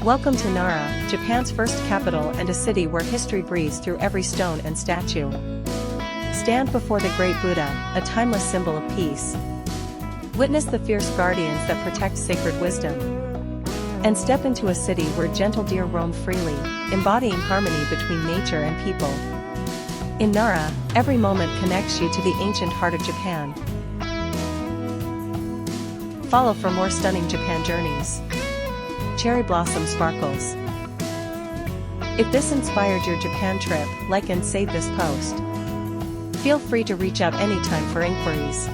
Welcome to Nara, Japan's first capital and a city where history breathes through every stone and statue. Stand before the Great Buddha, a timeless symbol of peace. Witness the fierce guardians that protect sacred wisdom. And step into a city where gentle deer roam freely, embodying harmony between nature and people. In Nara, every moment connects you to the ancient heart of Japan. Follow for more stunning Japan journeys. Cherry blossom sparkles. If this inspired your Japan trip, like and save this post. Feel free to reach out anytime for inquiries.